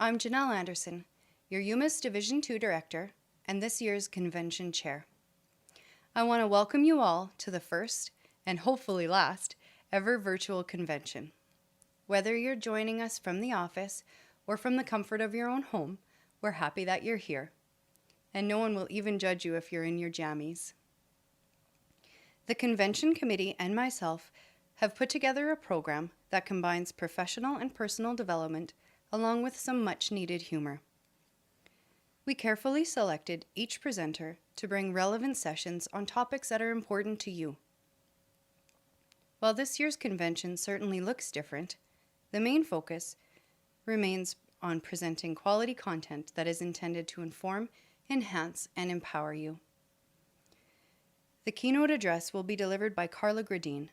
I'm Janelle Anderson, your UMAAS Division II Director and this year's Convention Chair. I want to welcome you all to the first, and hopefully last, ever virtual convention. Whether you're joining us from the office or from the comfort of your own home, we're happy that you're here. And no one will even judge you if you're in your jammies. The Convention Committee and myself have put together a program that combines professional and personal development along with some much-needed humor. We carefully selected each presenter to bring relevant sessions on topics that are important to you. While this year's convention certainly looks different, the main focus remains on presenting quality content that is intended to inform, enhance, and empower you. The keynote address will be delivered by Carla Gradine,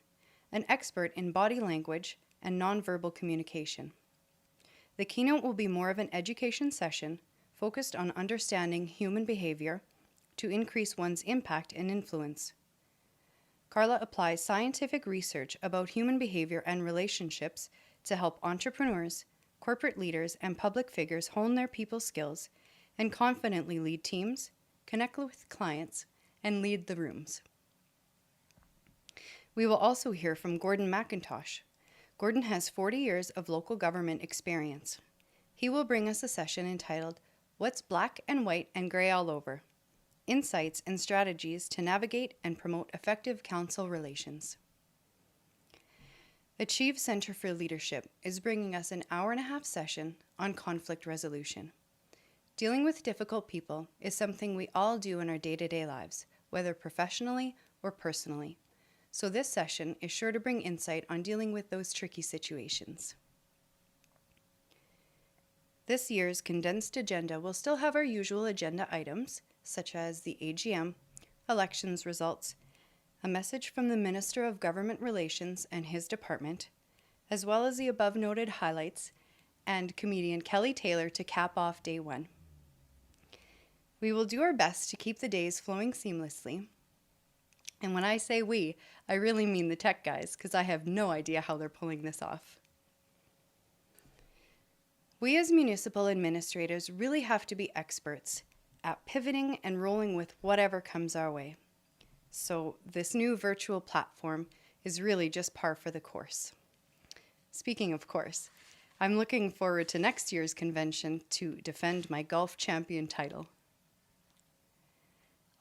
an expert in body language and nonverbal communication. The keynote will be more of an education session focused on understanding human behavior to increase one's impact and influence. Carla applies scientific research about human behavior and relationships to help entrepreneurs, corporate leaders, and public figures hone their people skills and confidently lead teams, connect with clients, and lead the rooms. We will also hear from Gordon McIntosh. Gordon has 40 years of local government experience. He will bring us a session entitled, What's Black and White and Gray All Over? Insights and Strategies to Navigate and Promote Effective Council Relations. Achieve Center for Leadership is bringing us an hour-and-a-half session on conflict resolution. Dealing with difficult people is something we all do in our day-to-day lives, whether professionally or personally. So this session is sure to bring insight on dealing with those tricky situations. This year's condensed agenda will still have our usual agenda items, such as the AGM, elections results, a message from the Minister of Government Relations and his department, as well as the above-noted highlights, and comedian Kelly Taylor to cap off day one. We will do our best to keep the days flowing seamlessly. And when I say we, I really mean the tech guys, because I have no idea how they're pulling this off. We as municipal administrators really have to be experts at pivoting and rolling with whatever comes our way. So this new virtual platform is really just par for the course. Speaking of course, I'm looking forward to next year's convention to defend my golf champion title.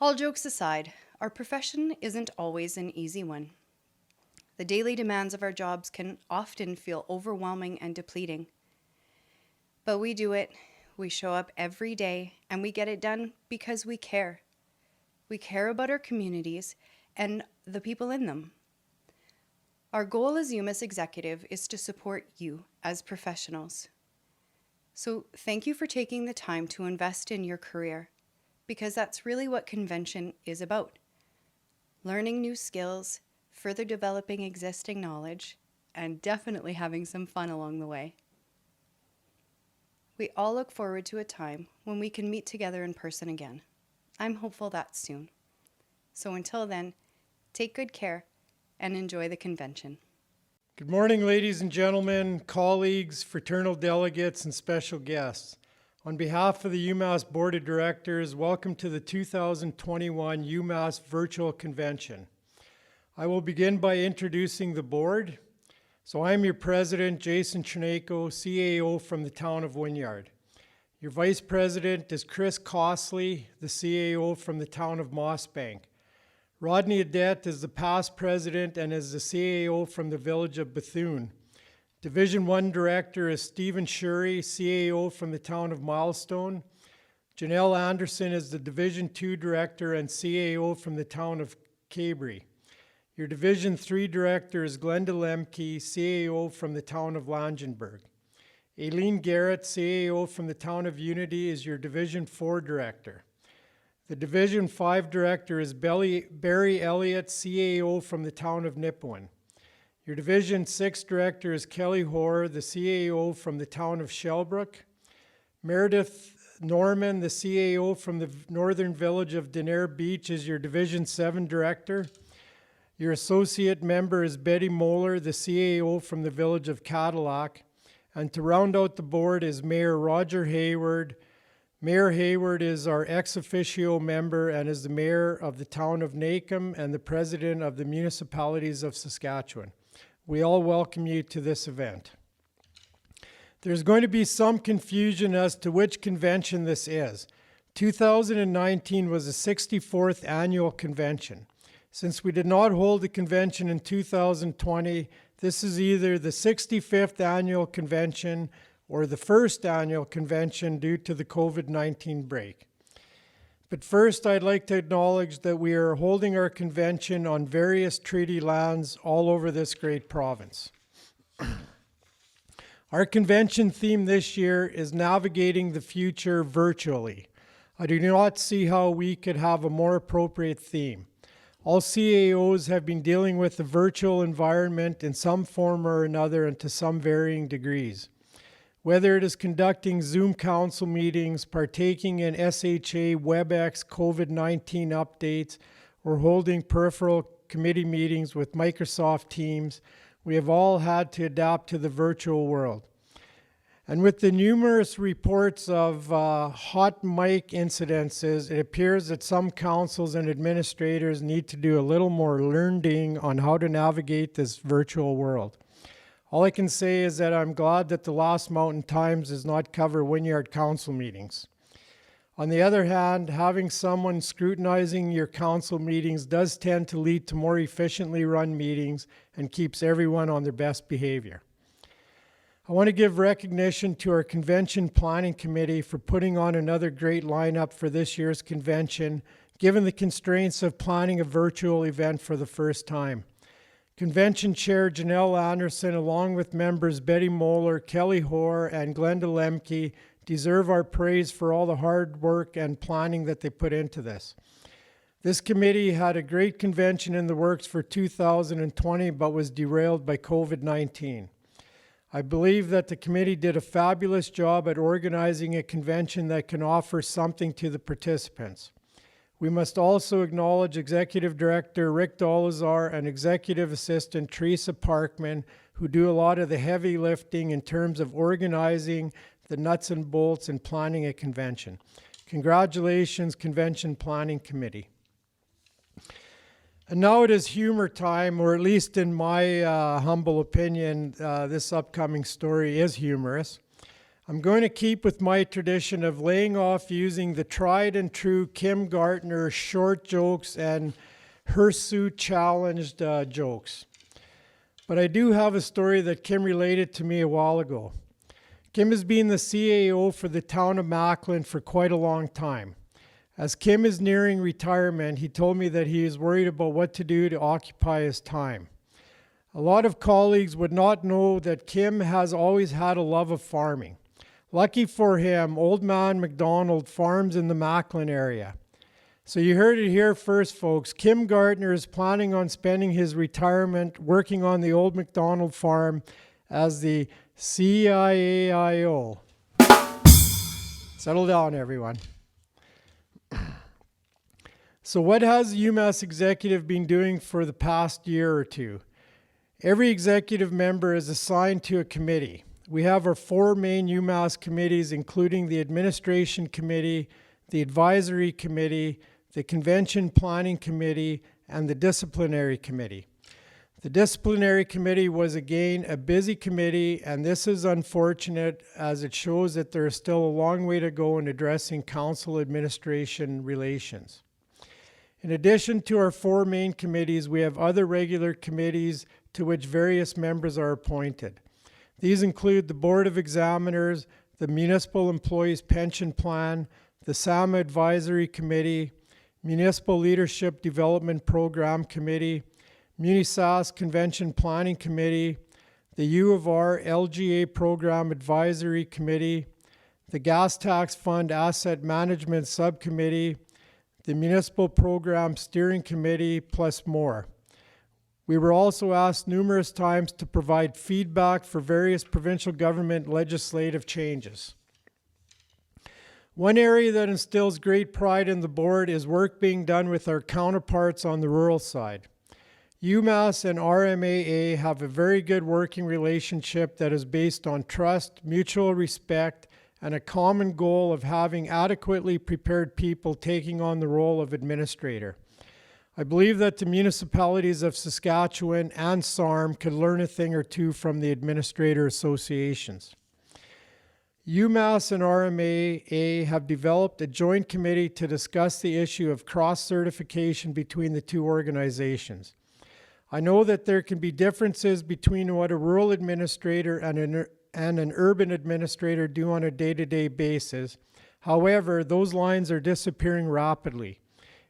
All jokes aside, our profession isn't always an easy one. The daily demands of our jobs can often feel overwhelming and depleting. But we do it, we show up every day, and we get it done because we care. We care about our communities and the people in them. Our goal as UMAAS Executive is to support you as professionals. So thank you for taking the time to invest in your career, because that's really what convention is about. Learning new skills, further developing existing knowledge, and definitely having some fun along the way. We all look forward to a time when we can meet together in person again. I'm hopeful that's soon. So until then, take good care and enjoy the convention. Good morning, ladies and gentlemen, colleagues, fraternal delegates, and special guests. On behalf of the UMAAS Board of Directors, welcome to the 2021 UMAAS Virtual Convention. I will begin by introducing the board. So I'm your president, Jason Chernako, CAO from the town of Wynyard. Your vice president is Chris Costley, the CAO from the town of Mossbank. Rodney Adet is the past president and is the CAO from the village of Bethune. Division 1 Director is Stephen Shurry, CAO from the town of Milestone. Janelle Anderson is the Division 2 Director and CAO from the town of Cabri. Your Division 3 Director is Glenda Lemke, CAO from the town of Langenburg. Aileen Garrett, CAO from the town of Unity, is your Division 4 Director. The Division 5 Director is Barry Elliott, CAO from the town of Nipawin. Your Division 6 Director is Kelly Hoare, the CAO from the town of Shellbrook. Meredith Norman, the CAO from the northern village of Denair Beach, is your Division 7 Director. Your associate member is Betty Moeller, the CAO from the village of Cadillac. And to round out the board is Mayor Roger Hayward. Mayor Hayward is our ex officio member and is the mayor of the town of Nacum and the president of the municipalities of Saskatchewan. We all welcome you to this event. There's going to be some confusion as to which convention this is. 2019 was the 64th annual convention. Since we did not hold the convention in 2020, this is either the 65th annual convention or the first annual convention due to the COVID-19 break. But first, I'd like to acknowledge that we are holding our convention on various treaty lands all over this great province. Our convention theme this year is Navigating the Future Virtually. I do not see how we could have a more appropriate theme. All CAOs have been dealing with the virtual environment in some form or another and to some varying degrees. Whether it is conducting Zoom council meetings, partaking in SHA WebEx COVID-19 updates, or holding peripheral committee meetings with Microsoft Teams, we have all had to adapt to the virtual world. And with the numerous reports of hot mic incidences, it appears that some councils and administrators need to do a little more learning on how to navigate this virtual world. All I can say is that I'm glad that the Last Mountain Times does not cover Wynyard Council meetings. On the other hand, having someone scrutinizing your council meetings does tend to lead to more efficiently run meetings and keeps everyone on their best behavior. I want to give recognition to our Convention Planning Committee for putting on another great lineup for this year's convention, given the constraints of planning a virtual event for the first time. Convention Chair Janelle Anderson, along with members Betty Moeller, Kelly Hoare, and Glenda Lemke, deserve our praise for all the hard work and planning that they put into this. This committee had a great convention in the works for 2020, but was derailed by COVID-19. I believe that the committee did a fabulous job at organizing a convention that can offer something to the participants. We must also acknowledge Executive Director Rick Dolazar and Executive Assistant Teresa Parkman, who do a lot of the heavy lifting in terms of organizing the nuts and bolts in planning a convention. Congratulations, Convention Planning Committee. And now it is humor time, or at least in my humble opinion, this upcoming story is humorous. I'm going to keep with my tradition of laying off using the tried and true Kim Gartner short jokes and hirsute challenged jokes. But I do have a story that Kim related to me a while ago. Kim has been the CAO for the town of Macklin for quite a long time. As Kim is nearing retirement, he told me that he is worried about what to do to occupy his time. A lot of colleagues would not know that Kim has always had a love of farming. Lucky for him, Old Man McDonald farms in the Macklin area. So you heard it here first, folks. Kim Gartner is planning on spending his retirement working on the Old McDonald farm as the CIAIO. Settle down, everyone. So what has the UMAAS executive been doing for the past year or two? Every executive member is assigned to a committee. We have our 4 main UMAAS committees, including the Administration Committee, the Advisory Committee, the Convention Planning Committee, and the Disciplinary Committee. The Disciplinary Committee was again a busy committee, and this is unfortunate as it shows that there is still a long way to go in addressing council administration relations. In addition to our 4 main committees, we have other regular committees to which various members are appointed. These include the Board of Examiners, the Municipal Employees Pension Plan, the SAMA Advisory Committee, Municipal Leadership Development Program Committee, MuniSAS Convention Planning Committee, the U of R LGA Program Advisory Committee, the Gas Tax Fund Asset Management Subcommittee, the Municipal Program Steering Committee, plus more. We were also asked numerous times to provide feedback for various provincial government legislative changes. One area that instills great pride in the board is work being done with our counterparts on the rural side. UMAAS and RMAA have a very good working relationship that is based on trust, mutual respect, and a common goal of having adequately prepared people taking on the role of administrator. I believe that the municipalities of Saskatchewan and SARM could learn a thing or two from the administrator associations. UMAAS and RMAA have developed a joint committee to discuss the issue of cross-certification between the two organizations. I know that there can be differences between what a rural administrator and an urban administrator do on a day-to-day basis. However, those lines are disappearing rapidly.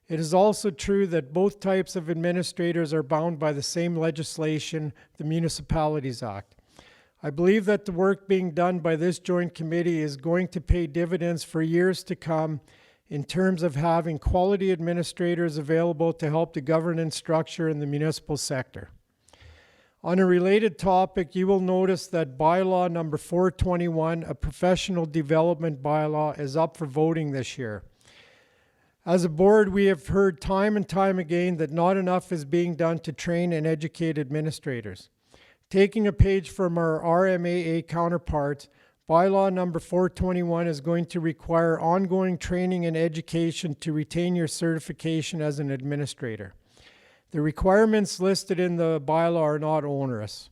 It is also true that both types of administrators are bound by the same legislation, the Municipalities Act. I believe that the work being done by this joint committee is going to pay dividends for years to come in terms of having quality administrators available to help the governance structure in the municipal sector. On a related topic, you will notice that bylaw number 421, a professional development bylaw, is up for voting this year. As a board, we have heard time and time again that not enough is being done to train and educate administrators. Taking a page from our RMAA counterparts, bylaw number 421 is going to require ongoing training and education to retain your certification as an administrator. The requirements listed in the bylaw are not onerous,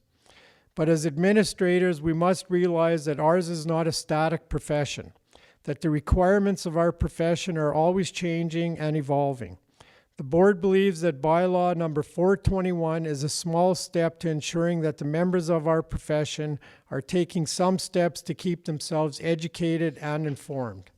but as administrators, we must realize that ours is not a static profession, that the requirements of our profession are always changing and evolving. The board believes that bylaw number 421 is a small step to ensuring that the members of our profession are taking some steps to keep themselves educated and informed.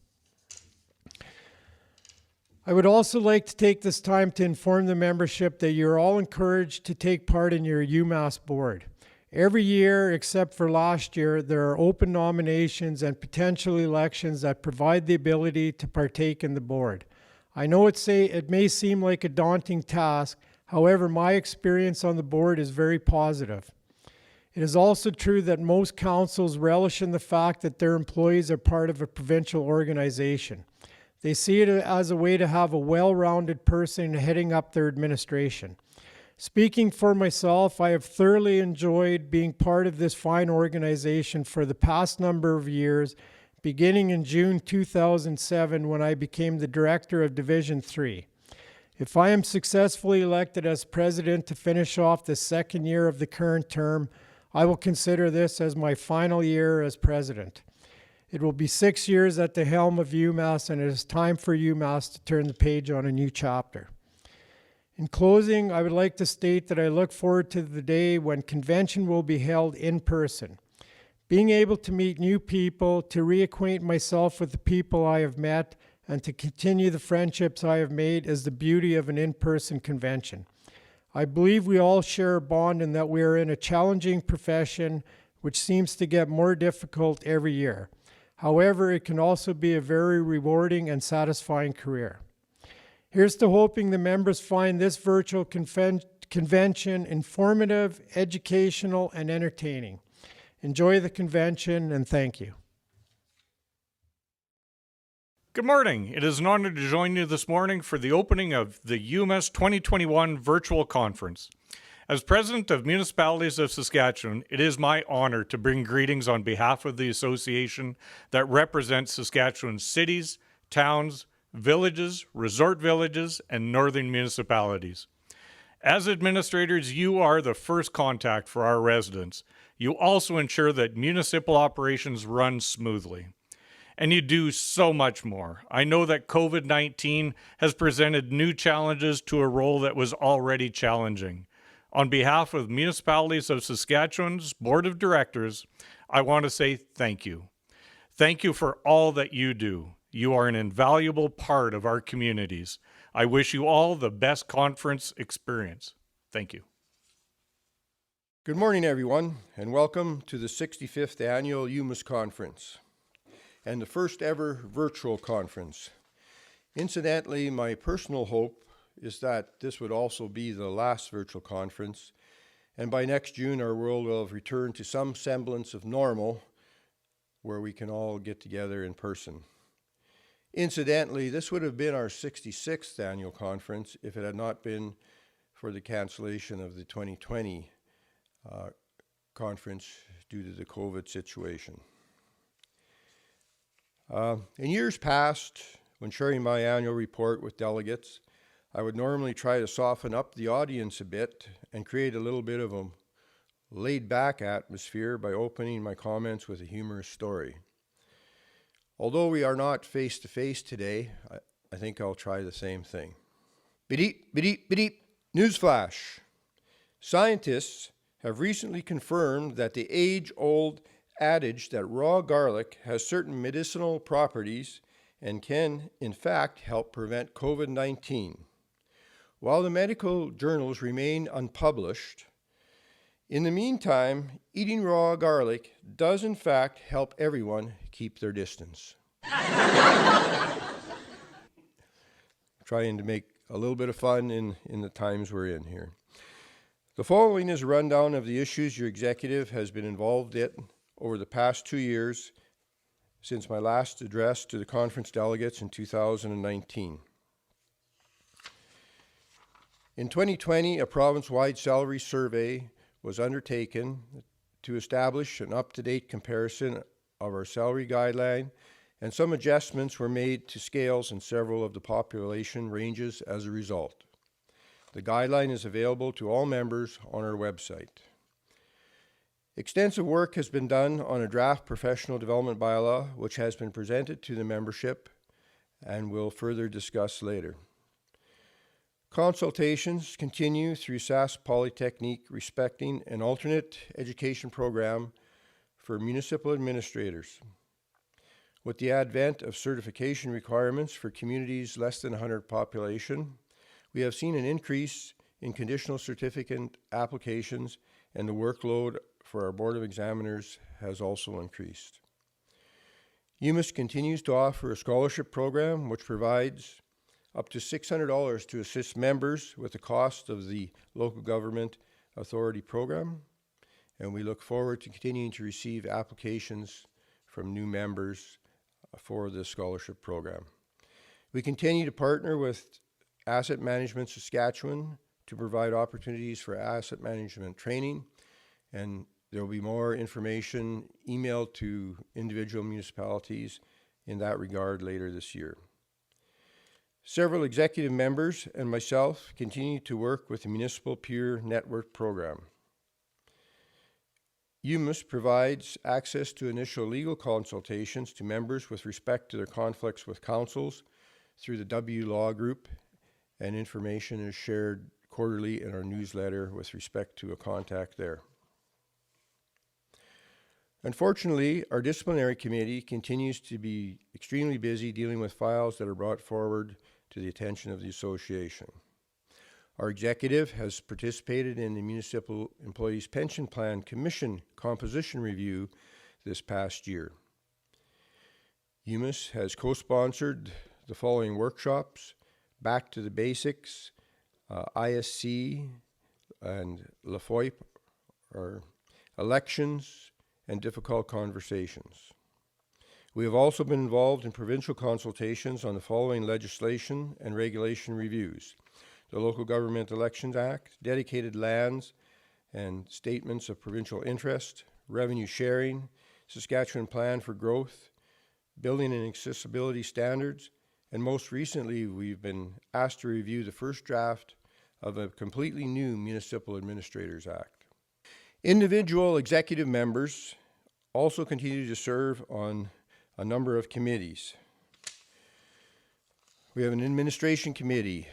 I would also like to take this time to inform the membership that you're all encouraged to take part in your UMAAS board. Every year, except for last year, there are open nominations and potential elections that provide the ability to partake in the board. I know it may seem like a daunting task, however, my experience on the board is very positive. It is also true that most councils relish in the fact that their employees are part of a provincial organization. They see it as a way to have a well-rounded person heading up their administration. Speaking for myself, I have thoroughly enjoyed being part of this fine organization for the past number of years, beginning in June 2007 when I became the Director of Division 3. If I am successfully elected as President to finish off the second year of the current term, I will consider this as my final year as President. It will be 6 years at the helm of UMAAS, and it is time for UMAAS to turn the page on a new chapter. In closing, I would like to state that I look forward to the day when convention will be held in person. Being able to meet new people, to reacquaint myself with the people I have met, and to continue the friendships I have made is the beauty of an in-person convention. I believe we all share a bond in that we are in a challenging profession which seems to get more difficult every year. However, it can also be a very rewarding and satisfying career. Here's to hoping the members find this virtual convention informative, educational, and entertaining. Enjoy the convention, and thank you. Good morning. It is an honor to join you this morning for the opening of the UMAAS 2021 virtual conference. As President of Municipalities of Saskatchewan, it is my honor to bring greetings on behalf of the association that represents Saskatchewan's cities, towns, villages, resort villages, and northern municipalities. As administrators, you are the first contact for our residents. You also ensure that municipal operations run smoothly. And you do so much more. I know that COVID-19 has presented new challenges to a role that was already challenging. On behalf of Municipalities of Saskatchewan's Board of Directors, I want to say thank you. Thank you for all that you do. You are an invaluable part of our communities. I wish you all the best conference experience. Thank you. Good morning, everyone, and welcome to the 65th Annual UMAAS Conference and the first ever virtual conference. Incidentally, my personal hope is that this would also be the last virtual conference, and by next June our world will have returned to some semblance of normal where we can all get together in person. Incidentally, this would have been our 66th annual conference if it had not been for the cancellation of the 2020 conference due to the COVID situation. In years past, when sharing my annual report with delegates, I would normally try to soften up the audience a bit and create a little bit of a laid-back atmosphere by opening my comments with a humorous story. Although we are not face-to-face today, I think I'll try the same thing. Beep, beep, beep. Newsflash. Scientists have recently confirmed that the age-old adage that raw garlic has certain medicinal properties and can, in fact, help prevent COVID-19. While the medical journals remain unpublished, in the meantime, eating raw garlic does in fact help everyone keep their distance. Trying to make a little bit of fun in the times we're in here. The following is a rundown of the issues your executive has been involved in over the past 2 years since my last address to the conference delegates in 2019. In 2020, a province-wide salary survey was undertaken to establish an up-to-date comparison of our salary guideline, and some adjustments were made to scales in several of the population ranges as a result. The guideline is available to all members on our website. Extensive work has been done on a draft professional development bylaw, which has been presented to the membership and we'll further discuss later. Consultations continue through SAS Polytechnique respecting an alternate education program for municipal administrators. With the advent of certification requirements for communities less than 100 population, we have seen an increase in conditional certificate applications, and the workload for our Board of Examiners has also increased. UMAAS continues to offer a scholarship program which provides up to $600 to assist members with the cost of the local government authority program, and we look forward to continuing to receive applications from new members for the scholarship program. We continue to partner with Asset Management Saskatchewan to provide opportunities for asset management training, and there will be more information emailed to individual municipalities in that regard later this year. Several executive members and myself continue to work with the Municipal Peer Network program. UMAAS provides access to initial legal consultations to members with respect to their conflicts with councils through the W Law Group, and information is shared quarterly in our newsletter with respect to a contact there. Unfortunately, our disciplinary committee continues to be extremely busy dealing with files that are brought forward to the attention of the association. Our executive has participated in the Municipal Employees Pension Plan Commission composition review this past year. UMAAS has co-sponsored the following workshops: Back to the Basics, ISC, and LaFoy, or Elections and Difficult Conversations. We have also been involved in provincial consultations on the following legislation and regulation reviews: the Local Government Elections Act, Dedicated Lands and Statements of Provincial Interest, Revenue Sharing, Saskatchewan Plan for Growth, Building and Accessibility Standards, and most recently we've been asked to review the first draft of a completely new Municipal Administrators Act. Individual executive members also continue to serve on a number of committees. We have an administration committee.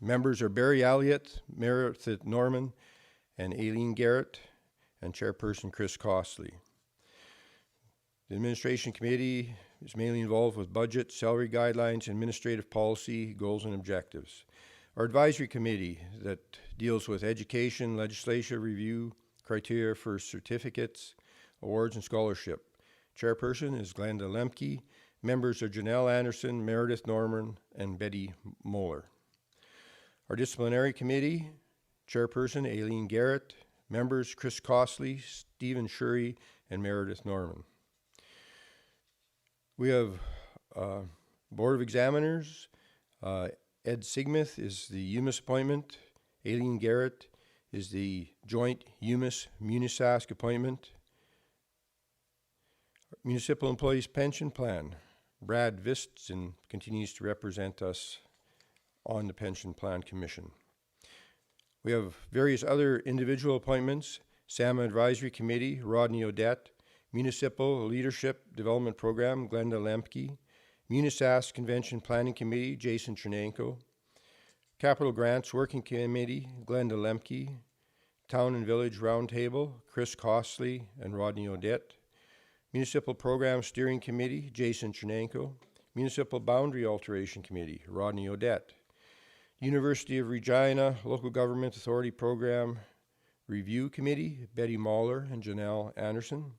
Members are Barry Elliott, Meredith Norman, and Aileen Garrett, and Chairperson Chris Costley. The administration committee is mainly involved with budget, salary guidelines, administrative policy, goals, and objectives. Our advisory committee that deals with education, legislative review, criteria for certificates, awards, and scholarship. Chairperson is Glenda Lemke. Members are Janelle Anderson, Meredith Norman, and Betty Moeller. Our disciplinary committee, Chairperson Aileen Garrett. Members Chris Costley, Stephen Shurry, and Meredith Norman. We have Board of Examiners. Ed Sigmuth is the UMAAS appointment. Aileen Garrett is the joint UMAAS-Munisask appointment. Municipal Employees Pension Plan. Brad Vistson continues to represent us on the Pension Plan Commission. We have various other individual appointments. SAMA Advisory Committee, Rodney Odette. Municipal Leadership Development Program, Glenda Lemke. Munisask Convention Planning Committee, Jason Chernenko. Capital Grants Working Committee, Glenda Lemke. Town and Village Roundtable, Chris Costley and Rodney Odette. Municipal Program Steering Committee, Jason Chernenko. Municipal Boundary Alteration Committee, Rodney Odette. University of Regina Local Government Authority Program Review Committee, Betty Mahler and Janelle Anderson.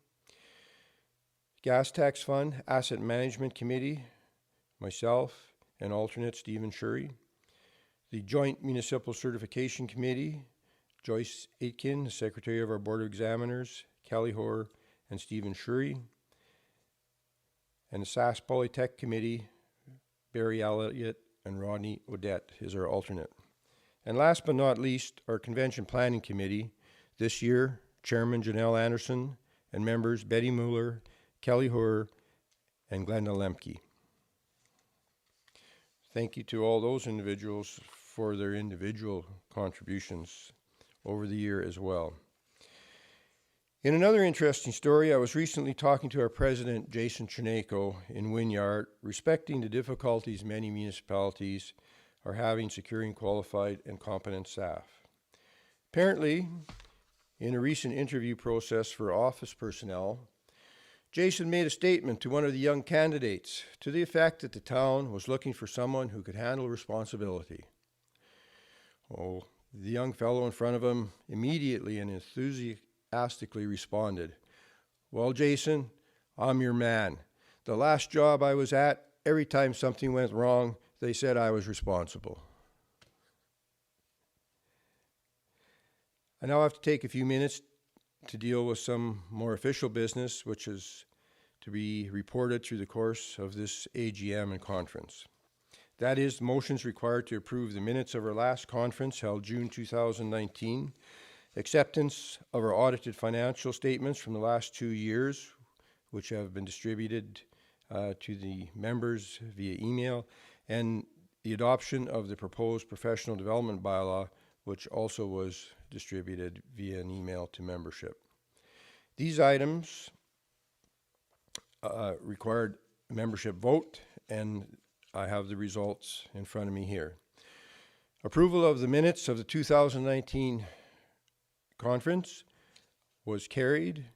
Gas Tax Fund Asset Management Committee, myself and alternate Stephen Shurry. The Joint Municipal Certification Committee, Joyce Aitken, the Secretary of our Board of Examiners, Kelly Hoare and Stephen Shurry. And the SAS Polytech Committee, Barry Elliott and Rodney Odette is our alternate. And last but not least, our Convention Planning Committee, this year, Chairman Janelle Anderson and members Betty Mueller, Kelly Hoare, and Glenda Lemke. Thank you to all those individuals for their individual contributions over the year as well. In another interesting story, I was recently talking to our president, Jason Chernenko, in Wynyard, respecting the difficulties many municipalities are having securing qualified and competent staff. Apparently, in a recent interview process for office personnel, Jason made a statement to one of the young candidates to the effect that the town was looking for someone who could handle responsibility. Oh, the young fellow in front of him immediately and enthusiastically responded, "Well, Jason, I'm your man. The last job I was at, every time something went wrong, they said I was responsible." I now have to take a few minutes to deal with some more official business, which is to be reported through the course of this AGM and conference. That is, motions required to approve the minutes of our last conference held June 2019, acceptance of our audited financial statements from the last 2 years, which have been distributed to the members via email, and the adoption of the proposed professional development bylaw, which also was distributed via an email to membership. These items required a membership vote, and I have the results in front of me here. Approval of the minutes of the 2019 conference was carried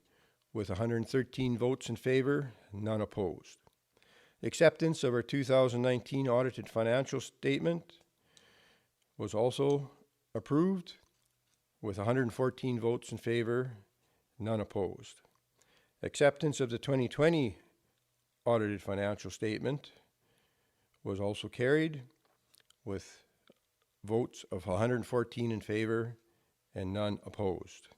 with 113 votes in favor, none opposed. Acceptance of our 2019 audited financial statement was also approved with 114 votes in favor, none opposed. Acceptance of the 2020 audited financial statement was also carried with votes of 114 in favor and none opposed.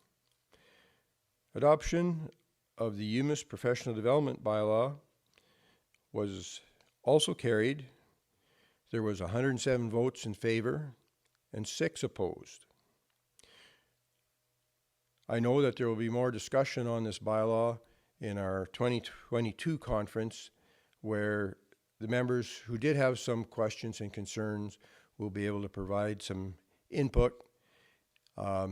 Adoption of the UMAAS Professional Development Bylaw was also carried. There was 107 votes in favor and 6 opposed. I know that there will be more discussion on this bylaw in our 2022 conference, where the members who did have some questions and concerns will be able to provide some input. I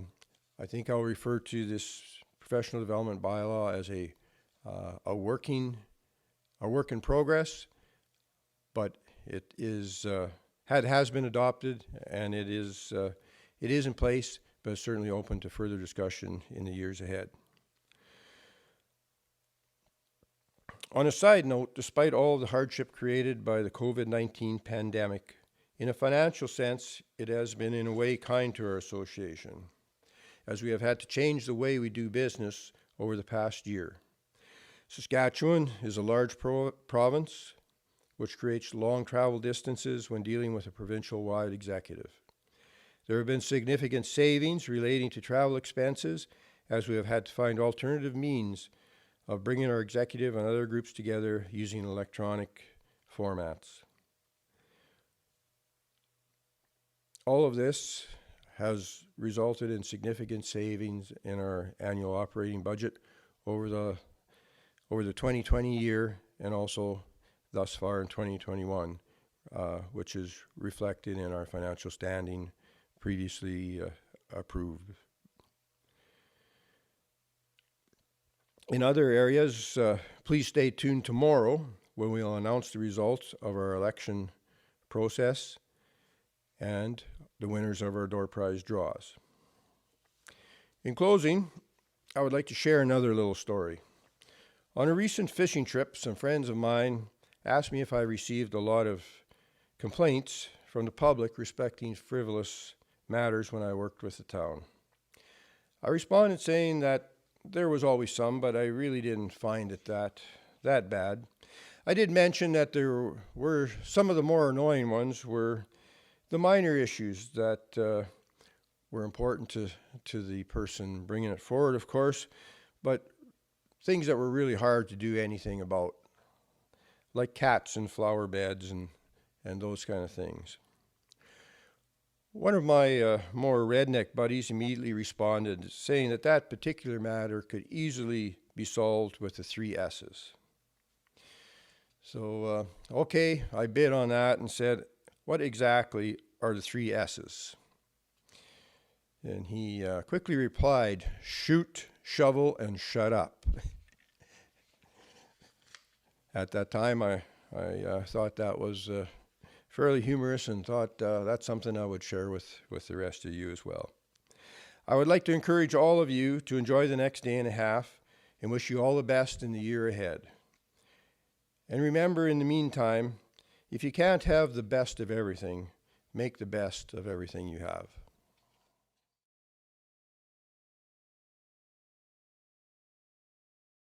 think I'll refer to this professional development bylaw as a work in progress, but it is has been adopted, and it is in place, but it's certainly open to further discussion in the years ahead. On a side note, despite all of the hardship created by the COVID-19 pandemic, in a financial sense, it has been in a way kind to our association, as we have had to change the way we do business over the past year. Saskatchewan is a large province, which creates long travel distances when dealing with a provincial-wide executive. There have been significant savings relating to travel expenses, as we have had to find alternative means of bringing our executive and other groups together using electronic formats. All of this has resulted in significant savings in our annual operating budget over the 2020 year and also thus far in 2021, which is reflected in our financial standing previously approved. In other areas, please stay tuned tomorrow when we'll announce the results of our election process and the winners of our door prize draws. In closing, I would like to share another little story. On a recent fishing trip, some friends of mine asked me if I received a lot of complaints from the public respecting frivolous matters when I worked with the town. I responded saying that there was always some, but I really didn't find it that bad. I did mention that there were some of the more annoying ones were the minor issues that were important to the person bringing it forward, of course, but things that were really hard to do anything about, like cats and flower beds and those kind of things. One of my more redneck buddies immediately responded, saying that that particular matter could easily be solved with the 3 S's. So, okay, I bid on that and said, what exactly are the 3 S's? And he quickly replied, shoot, shovel, and shut up. At that time, I thought that was fairly humorous and thought that's something I would share with the rest of you as well. I would like to encourage all of you to enjoy the next day and a half and wish you all the best in the year ahead. And remember, in the meantime, if you can't have the best of everything, make the best of everything you have.